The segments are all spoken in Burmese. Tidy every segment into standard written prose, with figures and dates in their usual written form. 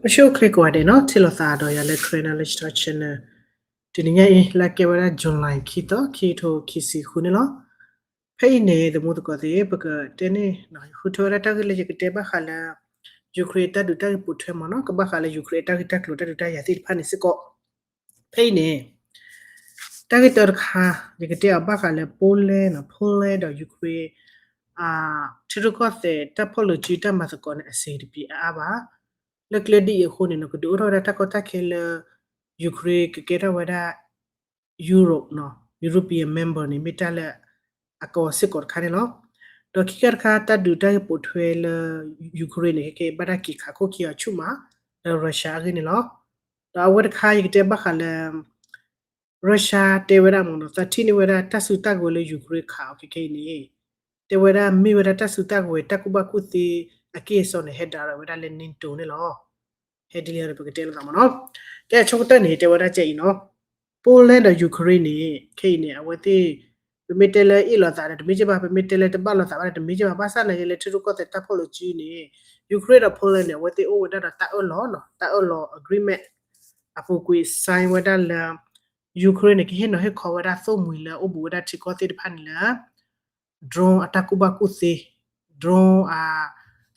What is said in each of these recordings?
Show click wade no tilo sa do ya le trainer instruction tininya la ke wala July kito kisi khune lo phei ne de mu ko de ba ka tene na hu thora ta le ke te ba khala Ukraine ta du ta pu thwe mo no ka ba khala Ukraine ta ta klo ta ya ti pha ni se ko phei ne ta ke tor kha de ke te ba khala Poland na Poland do Ukraine thiru ko se ta apology ta ma se ko ne ase di a ba le kle di e khone no ko do ro ta ko ta khel Ukraine ke ra wada Europe no European member ni mitale ako sikor khane lo to kikar kha ta du ta potwel Ukraine ke bara ki kha ko ki achuma Russia ge ni lo to awar kha yite ba khala Russia te wera mo no ta ti ni wera ta su ta go le Ukraine kha ke ni te wera mi wera ta su ta go ta ku ba ku ti ake so ne head da wera le nin to ni lo head li ya ke te lo ma no ke chok ta ni te wera che no Poland or Ukraine ke ni awati Pemetele ilo ta de meje ba pemetele te balo ta ba de meje ba sa na le tru ko te topology ni Ukraine or Poland what they over that ta o lo agreement afu kui sign wa da la Ukraine ke he no he ko wa da so mu la o bu da ti ko te phan la drone attack ba ku se drone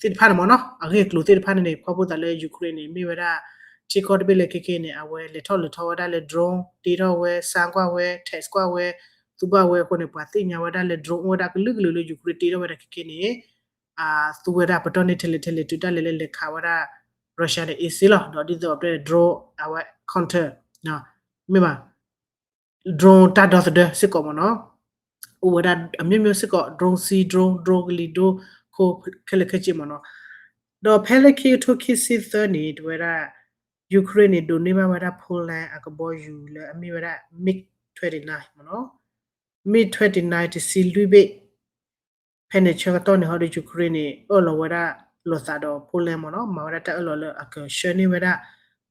ti phan mo no a ke klu ti phan ni ko bu da le Ukraine mi wa da ti ko de le ke ni a we le tho wa da le drone ti ro we sang kwa we test kwa we tu ba we ko ne pa ti nya wa da le drone wa da lu lu Ukraine ti ro wa da ke ni tu wa da paton ni tele tu da le kha wa da Russia de is lo do di do de draw our counter no me ba drone ta do de se ko mo no o wa da a mi mi se ko drone si drone li do ko kele ke chi mo no do phele ki to ki si the ni wa da Ukraine do ni ba wa da Poland a ko bo yu le a mi wa da MiG 29 mo no MiG 29 ti si lu be phene che to ne ho de Ukraine o lo wa da lo sa do Poland mo no ma wa da ta lo a ko sheni wa da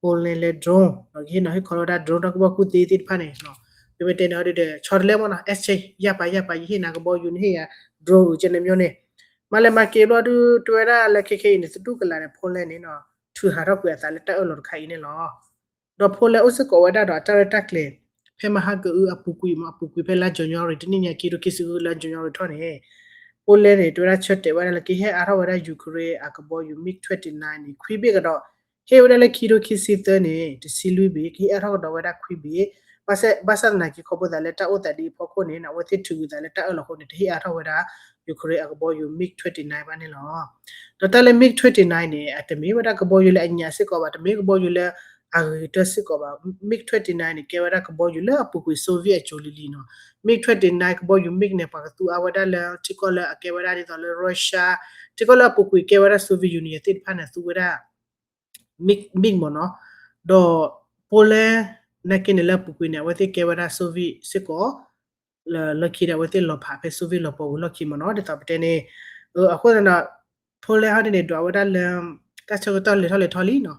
Poland le drone no gi no he ko da drone da ko ku ti ti pha ne no pe pe te no de chor le mo na exchange ya pa yi na ko bo yu ni ya drone che ne myo ne ma le ma ke lo du twa da le ke ni su tu ka la ne Poland ni no thu ha ro ku ya sa le ta lo khai ne lo do Poland o se ko wa da do ta ta kle phe ma ha ku a pu ku phe la jonyo ri ni nya ki ro ki su la jonyo ri tho ne Poland ne twa chat te wa le ke he a ro wa da Ukraine a ko bo yu MiG 29 ni khwi be ga do he wa le ki ro ki si te ne ti si lu be ki a ro do wa da khwi be basa na ki ko bo da le ta o ta di pho ko ne na wa ti tu da le ta o lo ko ne ti a ro wa da Ukraine a ko bo yu MiG 29 ba ne lo do ta le MiG 29 ne a te mi wa da ko bo yu le anya se ko ba te mi ko bo yu le a to se ko ba MiG 29 ne ke wa da ko bo yu le a pu ku Soviet jo li no MiG 29 ko bo yu MiG ne pa tu a wa da le ti ko le a ke wa da di to le Russia ti ko le pu ku ke wa da Soviet Union ti pha na tu wa da MiG mo no do Poland na ke ne la pu ku ne wa ti ke wa da Soviet se ko la ki da wa ti lo pha pe Soviet lo po lo ki mo no de ta pe ne a ko na Poland ha ne do wa da le ta cho to le tho li no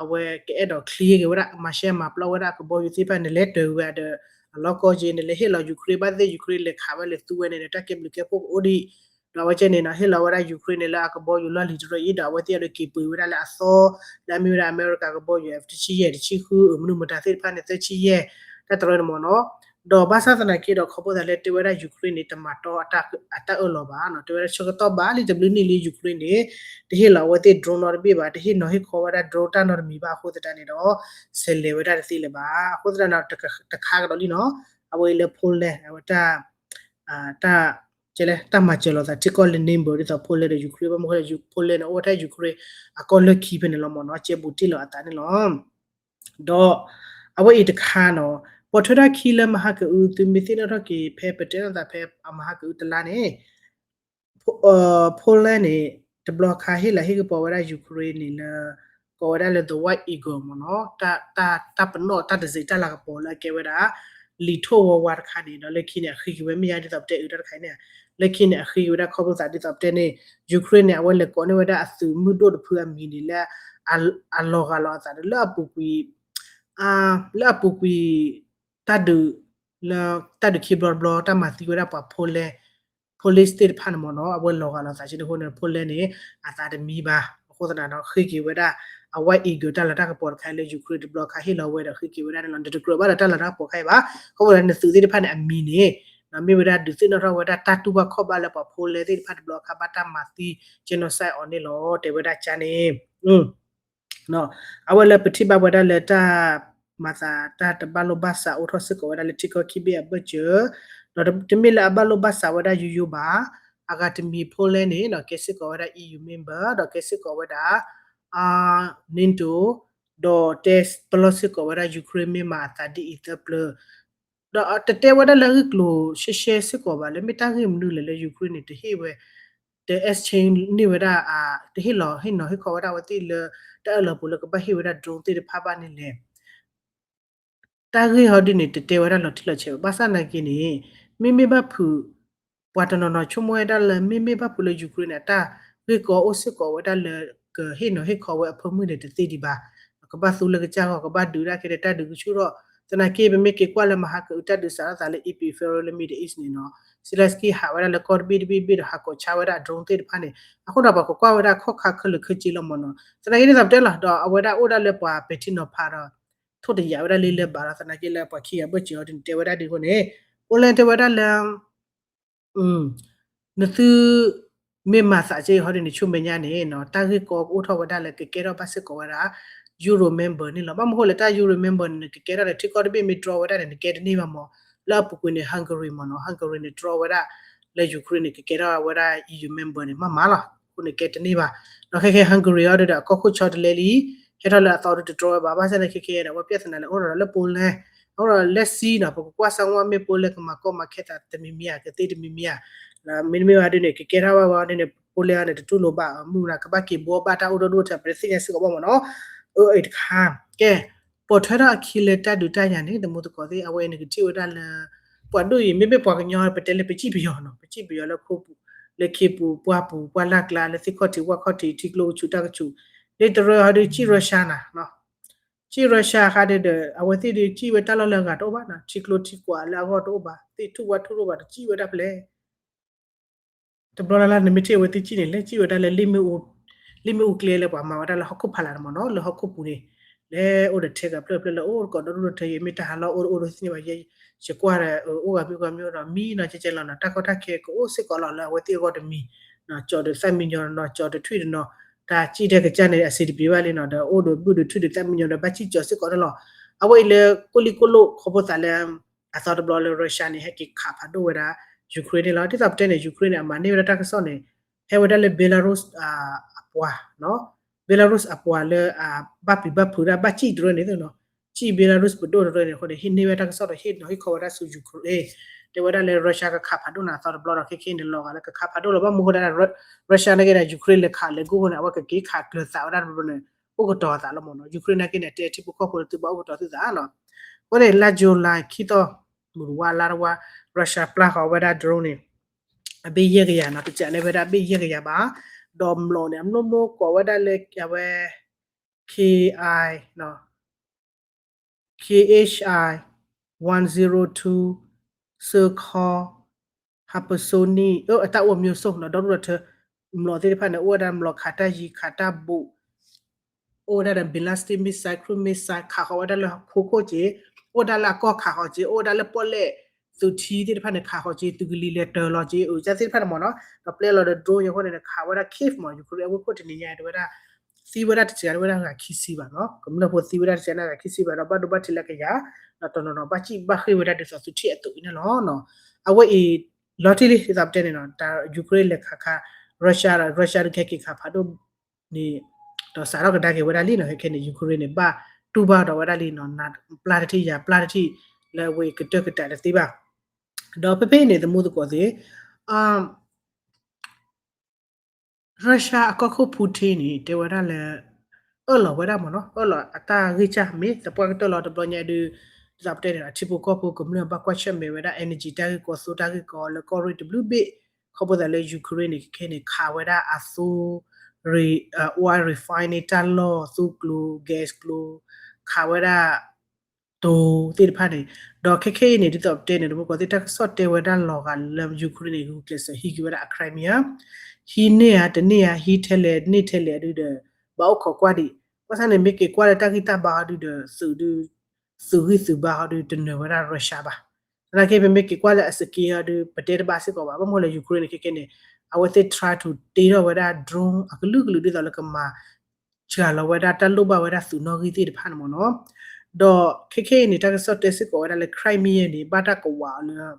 a we ke do clear ke wa da ma she ma plo wa da ko bo yu ti pa ne le de wa de lo ko je ne le he lo Ukraine ba de Ukraine le kha ba le tu we ne ta ke ke po o di do wa che ne na he lo wa da Ukraine la ko bo yu lo li do yi da wa ti le ki pu wa da la so la mi da America ko bo yu f ti chi ye ti chi khu mu mu ta ti pa ne te chi ye ta to mo no do ba sa na ki do ko bo da le ti wa da Ukraine ni ta ma to ata o lo ba no ti wa cho to ba li w ni li Ukraine ni ti he lo wa ti drone or bi ba ti he no he ko wa da drone ta no mi ba ko ta ni do se le wa da ti le ba ko ta na ta kha ga do li no a we le phol le wa ta ta che le ta ma che lo ta ti ko le nim bo ri ta phol le de Ukraine ba mo le phol le no wa ta Ukraine a ko le ki pe ne lo mo no che bu ti lo ata ni lo do a we it kha no ပထရခီလမဟာကူသူမီသိနရကေဖေပတေနတာဖေအမဟာကူတလာနေဖိုလန်နေတဘလခါဟီလာဟီကပေါ်ဝရယူကရိန်းနေလပေါ်ဝရလေ the white eagle မနော်တာပနောတာဒဇီတလာကပေါ်လာကေဝရာလီထိုဝဝါခါနေနော်လက်ခိနေခီဝဲမရတဲ့တပ်တဲ့ဥဒခိုင်နေလက်ခိနေခီဝရခေါပစာတဲ့တပ်တဲ့နေယူကရိန်းနေအဝဲလေကောနေဝရအစုမှုတို့ဖူအမီနေလဲအလောကလောတာလဲပူကွီလဲပူကွီတာဒူလာတာဒူခိဘလဘလတာမတိဝရပါဖိုလေ police state ဖာနမနောအဝဲလောကလောစာရှိတဲ့ဟိုနေဖိုလေနေအသာတမီပါအခုသနာတော့ခိကီဝဒ white ego တလာတာကပေါ်ခိုင်လေယူခရစ်ဘလော့ခါဟီလောဝဲတော့ခိကီဝဲတယ်လန်တကရဘာတလာတာပေါ်ခိုင်ပါခေါ်ရနေသူဒီဖာနေအမီနေနမေဝဒဒုစိနော်ဝဒတတူဘခေါ်ပါလပဖိုလေဒီဖတ်ဘလော့ခါဘတာမာတီဂျီနိုဆိုက်အော်နေလောတေဝဒချာနေနော်အဝဲလပတိဘဝဒလက်တာမာသာတာတဘလောဘဆာအိုထစကောဝဒလက်တီကိုခိဘေဘချေနော်တမီလာဘလောဘဆာဝဒယူယူပါအဂတ်မီဖိုလဲနေနော်ကေစစ်ကောဝဒ EU member တော့ကေစစ်ကောဝဒNinto do test plus ko wada Ukraine me mata di ita plo do tete wada la glo she se ko ba le mita ngi mnu le Ukraine te he we the exchange ni wada te he lo he no he ko wada wati le ta lo pu le ko ba he wada drone te pha ba ni le ta ngi ho di ni tete wada lo thi lo che ba sa na ki ni mi ba phu wata no no chumwe da le mi ba pu le Ukraine ta we ko o se ko wada le ke he no he ko we a phu mu de te di ba ko ba su le ka cha ko ba du ra ke ta du chu ro tana ke be me ke kwa le ma ha ke uta du sa sa le ep ferro le mi de is ni no silaski ha wa le ko bi ha ko cha wa da drone te pha ne akho da ba ko kwa wa da kho kha khlu khu chi lo mo no tana ke ni sa te la do a wa da o da le pa pe ti no pha ro tho de ya wa da le le ba ra tana ke le pa khi ya ba chi o din te wa da di ko ne o le te wa da leနသူမေမစာချေဟောဒီနချုမညာနေနော်တာဂီကောအိုထောဝဒါလည်းကေရောပါစကောဝဒါယူရိုမမ်ဘာနေလောမမဟုတ်လေတာယူရိုမမ်ဘာနေကေရောတဲ့တီကောဒဘီမီထရဝဒါနေကေတနေမမောလာပကွနေဟန်ဂရီမနော်ဟန်ဂရီနေထရဝဒါလေယူကရိန်းကေရောဝဒါ EU member နေမလာခုနေကေတနေပါနော်ခေဟန်ဂရီရတဲ့ကောခုချော့တလေလီဟဲထလာ authority draw ဘာဘာစနေခေရဝပြဿနာလေအော်ရပိုလဲအော်let's see နော်ပကွာဆောင်ဝမေပိုလဲကမကောမခေတာတမီမီယာကတိတမီမီယာla minimi wa dine ke kera wa dine pole ane tu lo ba mu na ka ba ke bo ba ta odo do ta president se ko ba mo no o it kha ke po thara khile ta du ta nya ne de mo to ko de awe ne ke ti wa da la po do yi me me po ka nyo pe te le pe chi bi yo no pe chi bi yo le kho pu le ke pu pwa la kla le si kho ti wa kho ti ti klo chu ta ka chu le de ro ha de chi ro sha na no chi ro sha kha de awe ti de chi wa ta lo la ga to ba na chi klo ti kwa la go to ba ti tu wa thu ro ba chi wa da pleတဘလာလာနမတီဝတိချီနေလေချီဝဒါလေလီမီကလေလေပါမာဝဒါလဟခုဖလာမနော်လဟခုပူနေလေအိုဒထေကပလပလအိုကောဒရထေမီတာလာအိုစနေပါယေချကွာရအိုကပြကမျိုးတော့မီနော်ချေချေလာနော်တကောတခေကိုအိုစစ်ကောလာလာဝတိကောတမီနော်ကြော်တဲ့5မီညောနော်ကြော်တဲ့ထွေနော်ဒါကြည့်တဲ့ကကြနေအစီဒီပြပါလေနော်ဒါအိုဒဘူးထွေတဲ့5မီညောတော့ဘာချီကြော်စစ်ကောတော့အဝိလေကိုလီကိုလိုခဘတလမ်အသောတဘလရရှာနေဟကိခါဖာဒိုဝရာယူကရိန်းလာတိတပ်တဲ့နေယူကရိန်းအမနေရတာကစောနေဟဲဝဒလေဘယ်လာရုစ်အပွားနော်ဘယ်လာရုစ်အပွားလေဘပီဘပူရာဘချီဒရနေတယ်နော်ချီဘယ်လာရုစ်ဘဒိုရနေခေါ်တယ်ဟင်းနေရတာကစောတော့ဟစ်နော်ဟိခေါ်ရဆူယူကရိန်းတေဝဒလေရုရှားကခါဖာဒိုနာသောဘလော့ခေခင်းတယ်လောကလည်းခါဖာဒိုလောဘမဟုတ်တာရုရှားနဲ့ကယူကရိန်းလေခါလေကိုကနာဝကကေခါကလသာဝဒဘလို့နေဥကတော်တာလောမနော်ယူကရိန်းနဲ့ကတဲ့တိပခေါ်ဖို့တူဘဥကတော်သသာနော်ဟိုလေလာဂျိုလာခီတော့မူဝါလာဝါရုရှားပလာခဝဒဒရိုနေအဘေးရကရနာတကြလည်းဝဒအဘေးရကရပါဒေါ်မလောနေအမလို့ကိုဝဒလေကဝဲ KI နော် KHI 102 circle hapsoni အတအဝမျိုးစုံနော်ဒေါ်ရထမလို့တဲ့ဖာနေဝဒမလို့ခတာကြီးခတာဘူအိုဒါဘီလာစတီမီဆိုင်ခရမီဆိုင်ခါဝဒလခိုခိုကြီးအိုဒါလာကောခါဟောကြီးအိုဒါလပေါ်လေသူချီတဲ့ဖက်နဲ့ခါဟောကြီးတူဂလီလက်တော်လောကြီးအိုချက်စစ်ဖက်မနော်တော့ပလေလော်ဒဒရိုးရခေါ်နေတဲ့ခါဝဒခိဖ်မယူခရအဝကိုတနေရတယ်ဝဒစီဝဒတချာဝဒကခီစီပါနော်ကမလဖို့စီဝဒတချာနာခီစီပါတော့ဘတ်ဘတ်လက်ကြရတော့နော်ဘချိဘခိဝဒတဆသူချီအတူနေနော်အဝေးလော်တီလီစပ်တဲ့နော်ဒါယူကရိန်းလက်ခါရုရှားကခိခါဖာတော့နေတော့စာတော့ကဒါကေဝဒလီနော်ဟဲ့ခဲနေယူကရိန်းနေပါတူပါတော့ဝဒလီနော်နာပလာတိလေဝေကတတဲ့တိပါတော့ပပေနေသမှုတကောစီရုရှားအကခုပူတင်နေတေဝဒလေလောဝဒမနော်လောအတာရိချာမေတပွားကတလောတပညာဒီဇပ်တဲ့အချိပကောပကမလဘကွာချက်မေဝဒ energy တာကိုဆိုတာကိုလကောရီ WB ခဘဒလေယူကရိန်းခဲနေခါဝဒအဆူoil refinery တလောသူကလူ gas ကလူခါဝဒတိုတိဖာနေတော့ခေနေဒီတော့တဲ့နေတော့ကိုတိတက်ဆော့တေဝဒလောကလမ်ယူကရိန်းကိုကလစဟီကဝဒအခရိုင်မီယာဟီနေရတနေရဟီထဲလေနေထဲလေဒီဘောက်ခေါ်ကွာဒီ pasane make kwale takita ba du de su ba ha du de ne wera Russia ba na ke be make kwale askia du pate ba se ko ba mo le Ukraine ke ne awate try to tiro wera drone aklu de la kama cha la wera talu ba wera su no gi ti de phan mo no do ke ni ta so te se ko wera le Crimea ni ba ta ko wa le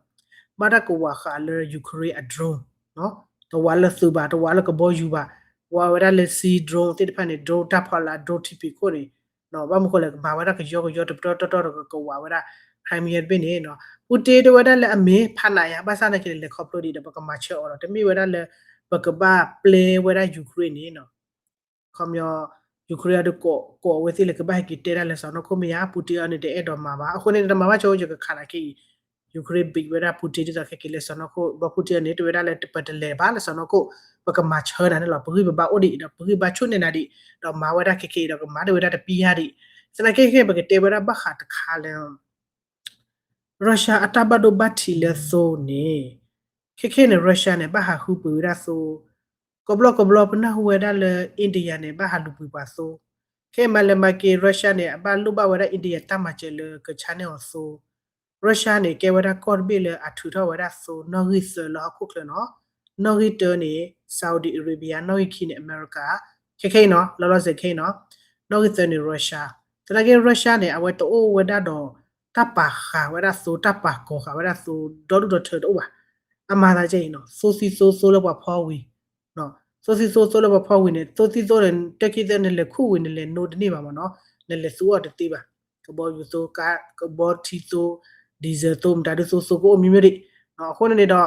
ba ta ko wa kha le Ukraine a drone no to wa le su ba to wa le ko bo yu ba wa wera le si drone ti de phan ni drone ta pha la drone ti pi ko ni no ba mo ko le ba wera ko yo to ko wa wera Crimea be ni no putte de wera le ame phana ya ba sa na ke le khop lo di de ba ka ma che oro te mi wera le ba ka ba play wera Ukraine ni no kom yo Ukraine de ko we ti le ka ba ki te ra le so no ko mi ya putte ani de e do ma ba ko ne de ma ba cho jo ka khala ki Ukraine big wera putte de ka ke le so no ko ba putte ani de wera le te pa de le ba le so no ko ba ka ma che na ne lo bu ba o di do bu ba chu ne na di do ma wera ke do ma de wera de pi ya di sa na ke ba ke te wera ba kha ta kha le Russia atabado batile so ne keke ne Russia ne ba ha hu pu ra so ko blo na hu da le India ne ba ha lu pu pa so ke male ma ke Russia ne ba lu ba wa da India ta ma che le ke chane o so Russia ne ke wa da kor bi le athu tho wa da so no ri so lo khu kle no no ri to ne Saudi Arabia no ri ki ne America keke no lo se ke no no ri to ne Russia ta ke Russia ne a wa to o wa da do ta pa kha wa da so ta pa ko kha wa da so do do to do wa ama da che no so si so lo ba pho wi no so si so lo ba pho wi ne so si so le te ki de ne le khu wi ne le no de ni ba ma no ne le so de ti ba ko bo yu so ka ko bo ti so diesel to mta de so ko mi me ri no ko ne do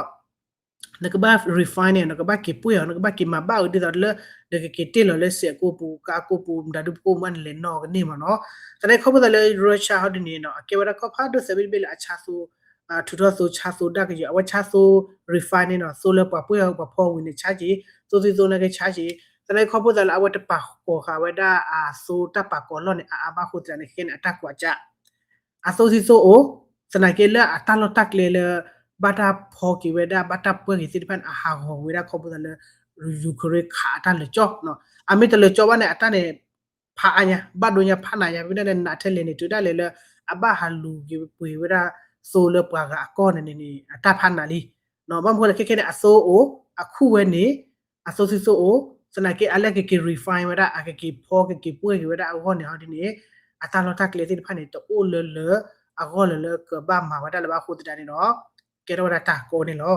ne ka ba refine ne ka ba ki pu ya ne ka ba ki ma ba o di do le de ke ti lo le se ko pu ka ko pu mta de ko man le no ni ma no ta ne ko ba le Russia ha de ni no ke ba ko pha do se bi le a cha soထူထော်ဆိုချာဆိုတက်ကြီးအဝချာဆို refine နော်ဆိုလပပွေောက်ပဖော်ဝင်ချာကြီးဆိုစီဆိုနေကချာကြီးတလေခေါ်ဖို့တယ်အဝတပါကိုခါဝဒါအာဆိုတပါကောလောနေအာဘခုတနေခင်အတက်ကွာကြအဆိုစီဆိုအိုစနကေလအတလောတက်လေလဘတာဖော်ကီဝဒါဘတာပွေကစီပန်အဟာဟောဝဒါခေါ်ဖို့တယ်ယူခရခါတလေကြောနော်အမေတလေကြောဝနဲ့အတနေဖာအညာဘတ်ဒိုညာဖာနာညာဝိနေနာထဲလေနေတူတယ်လေအဘဟာလူကြီးပွေဝဒါဆိုလပွားကအကောနေနေအတဖန်နာလီနော်ဘာမဟုတ်လေခဲခဲအဆိုအိုအခုဝဲနေအဆိုစီဆိုအိုစနကေအလက်ကကေ refine ဝရအကကေဖောကေပွေဝရအကောနေဟောဒီနေအတလောတကလေတိဖန်နေတိုလလအကောလလကဘာမဝဒလဘခုတတနေနော်ကေရောတာကိုနေလော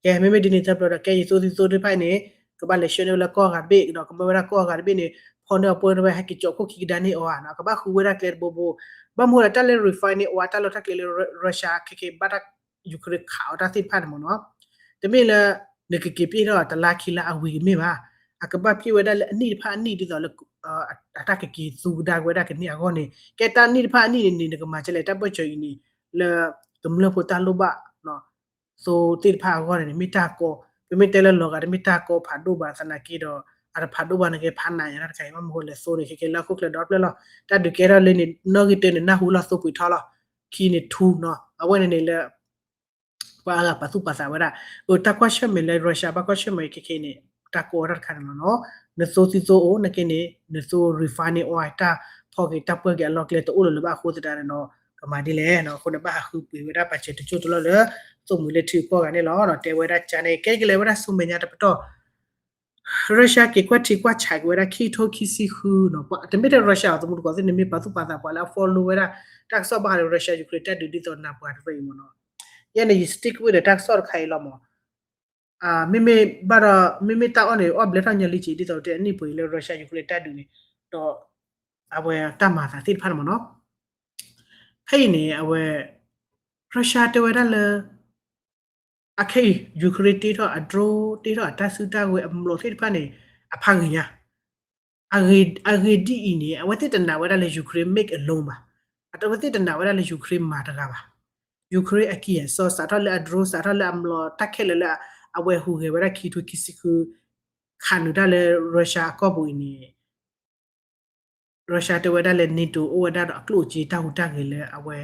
ကဲမေမေဒီနေတပ်တော့ကဲဆိုစီဆိုဒီဖိုင်နေကဘာလေရှနေလကောကဘေတော့ကဘဝရကောကဘေနေဖောနေပွေဝဲဟကီချိုကိုကီဒနီအောနော်ကဘာခုဝရကလေဘောဘောဘာမိုရတလေ refine ဝါတလောတကလေရုရှားခေဘတ်ယူကရိခါတာတိဖန်မနော်တမေလနေကကေပြေတော့တလာခီလာအဝီမေပါအကဘပြေဝဒလအနိဖာအနိဒီတော့အတကကေစုဒါဝဒကနေအကောနေကဲတနိဖာအနိနေကမှာချလေတပ်ပချွေနီလေကမလပတလောဘနော်ဆိုတိဖာအကောနေမိတာကိုပြမေတဲလလောကမိတာကိုဖာဒိုဘာစနာကီတော့အဖာဒိုဘာနေဖာနိုင်ရတဲ့ခိုင်မမဟုတ်လေဆိုနေခေလာခုကလေတော့လေလောတတ်ဒကေရလေနေနော်ဂီတဲနေနာဟူလာဆိုကွီထားလာခီနေထူနော်အဝဲနေလေပါလာပစုပါစာဝရဟိုတကွာရှမေလေရုရှားဘကွာရှမေခေနေတကောရခါနော်နဆိုစီဆိုအိုနကေနေနဆို refine အိုအတာဖော်ကေတပ်ပွဲကေလောကလေတိုလလဘခိုးတဲ့နော်ကမာဒီလေနော်ခုနဘခုပြေဝရပတ်ချေတချို့တလို့လေစုံမူလေထီပေါ်ကနေလောနော်တေဝရချန်နေကဲကလေဝရစုံမညာတပတော့ရုရှားကေကွက်တီကွက်ချိုင်ဝရခီထိုခီစီခူနော်တမီတရုရှားသမုဒ်ကောစနေမီပတ်သူပါတာပေါ်လာ follow ဝရတက်ဆော့ဘာရုရှားယူကရိတက်ဒူဒီတော့နာပွားတဲ့မနော်ယနေ့ stick with the tax or ခိုင်လောမမေဘာရမေတာအနေ oblet ညလိချီဒီတော့တဲ့နိပွေလေရုရှားယူကရိတက်ဒူနေတော့အဝဲတမသာတိဖတ်မနော်ဟဲ့နေအဝဲရုရှားတဝဲရလေအခေယူကရိတီတော့အဒရိုတီတော့တဆူတာကိုအမလို့ထိဖတ်နေအဖန်ကြီးညာအဂေဒီအင်းနေအဝဲတိတနာဝဲလေယူကရိ make alone ပါအတဝဲတိတနာဝဲလေယူကရိမာတကားပါယူကရိအကီဆောစာထလအဒရိုစာထလအမလို့တက်ခဲလေအဝဲဟူကေဝရခီထူကီစီကူခါနူဒါလေရုရှားကောဘူနေရုရှားတဝဲလေနီတိုအိုဝဒါအကလိုဂျီတာဟူတာကေလေအဝဲ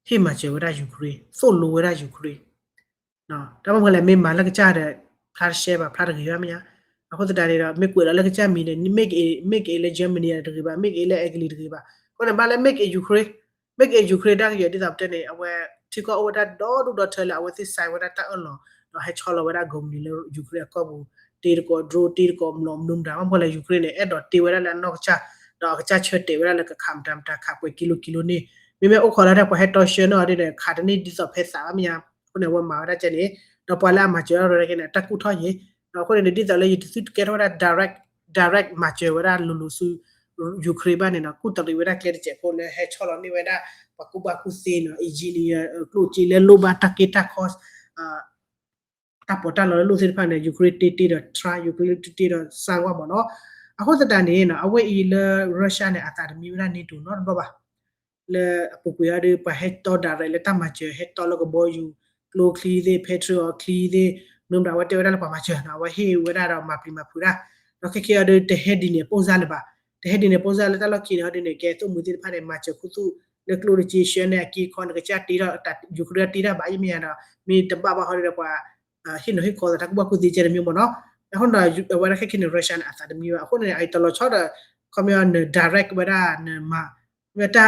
ဟိမချေဝရယူကရိဆိုလိုဝရယူကရိနော်ဒါမှမဟုတ်လေမေမာလကကြတဲ့ဖလာရှဲပါဖလာရရမညာ အခုတည်းတော့ make လာကချမီနေ make a le Germany တကယ်ပါ make a le Italy တကယ်ပါကိုလည်းဘာလဲ make a Ukraine တာရတဲ့တော့တဲ့နေအဝဲတီကောဝဒတော့ထလာအဝဲစစ်ဆိုင်ဝဒတာအလောတော့ဟဲချောလဝဒဂုံနီလေ Ukraine ကောဘူးတီကော draw တီကောမလုံးနုံဒါမှမဟုတ်လေ Ukraine နဲ့အဲ့တော့တီဝဒလာတော့ချတော့ကချချတေဝဒလာကခမ်တမ်တာခပ်ွယ်ကီလိုနေမိမဲအခါလာတဲ့ဟဲတော်ရှင်တော့တဲ့ခါတနေဒီစဖက်စာမြာခုနဝမာရတဲ့နေတော့ပလာမှာကျော်ရတဲ့နေတကူထော်ရေတော့ခုနေဒီတလည်းစစ်ကဲတော့ direct မှာကျော်ရလူလူစုယူကရိန်းနဲ့ကုတရီဝရကလက်ချက်ကိုလည်းဟဲချော်လို့နေဝဒပကူဘာကူစီနော်အင်ဂျင်နီယာကလိုချီလေလိုဘာတကေတာကော့တာပေါ်တာလို့စစ်ဖာနေယူကရိန်းတီတော့ try ယူကရိန်းတီတော့စာဝမနော်အခုစတန်နေနော်အဝဲအီလရုရှားနဲ့အတာမီဝရနေတူနော်ဘာလေအပူရတဲ့ပဟက်တော်ဒါရလေတမချေဟက်တော်လကဘောယူကလိုခလီသေးဖက်ထရိုခလီသေးနုံဒါဝတဲဝရလပမာချေနော်ဝဟေဝရတော့မပလီမပူရာတော့ခေခေရတဲ့ဟက်ဒီနေပုံစားလပါတဟဲ့ဒီနေပုံစံလက်တော့ကိနော်ဒီနေကဲသူမူတိဖာနေမှာချခုသူလက်ကလိုရီချီရှန်နဲ့ကီခွန်ကချတီရတယူကရတီရဘာယမီယာနာမီတပပဟောရပွာဟိနဟိခေါ်တာကဘခုတီချေမျိုးမနော်အခုတော့ဝရခက်ခိနေရုရှားအသဒမျိုးအခုနေအိုက်တလောချောတာကွန်မြူန direct ဝရနမဝတာ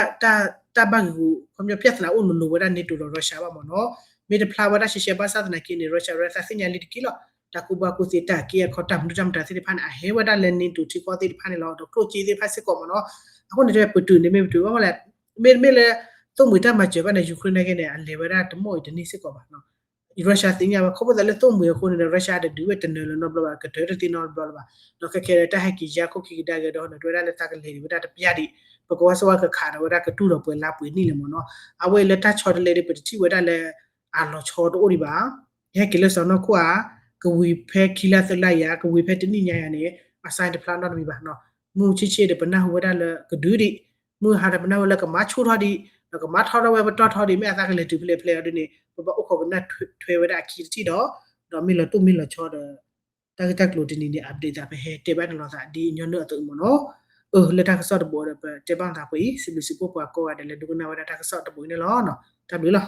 ဘန်ကူကွန်မြူပြဿနာဦးနဝရနေတူရုရှားပါမနော်မီတဖလာဝရရှေရှေပါသဒနာကိနေရုရှားရသစညာလီတကီလောတကူဘာကူစီတာကီရခတ်တမ်ဒမ်တာစီဖန်အဟေဝဒါလန်နင်းတူတီကောတီဖန်လောတော့ကလိုချီဒီဖတ်စကောမနော်အခုနေတဲ့ပတူနေမေတူဘာလဲမေလေသုံးမွေတာမချေပါနေယူကရိန်းကနေအလေဝဒါတမို့တနိစစ်ကောပါနော်ရုရှားတင်ရပါခေါ်တယ်လေသုံးမွေခုနေရုရှားတဲ့ဒူဝဲတနယ်လောဘလာကတဲ့တီနော်ဘလာတော့ကခဲတဲ့ဟက်ကီယာကိုကီဒါကတော့တွေ့ရတဲ့တကလေဝဒါတပြတိပကောဆဝကခါတော့ဝဒါကတူတော့ပွဲလာပွေနေလေမနော်အဝဲလက်တချော်တယ်လေပတိဝဒါလေအလောချော်တော့ဒီပါဟဲကီလဆောနော်ကွာကဝီဖဲခီလာသလိုက်ရကဝီဖဲတနိညာရနေအဆိုင်တပလန်တော့မိပါနော်မူချီချီတဲ့ပနာဝဒါလကဒူဒီမူဟာတဲ့ပနာဝလကမချိုထော်ဒီကမထော်တော့ဝဲတော်ထော်ဒီမဲအသကလေးတူပလေပလေဒီနေဘအခုကနတ်ထွေဝဒါခီတီတော့မီလတူမီလချောတဲ့တကလိုဒီနေ update တာပဲဟဲတေဘန်လောစာဒီညနောတူမနော်လက်တကဆော့တဘောတဲ့တေဘန်တာပွေစီလူစီပိုပွားကောရတယ်လေဒုကနာဝဒါတကဆော့တပွေနေလောနော်တဘလ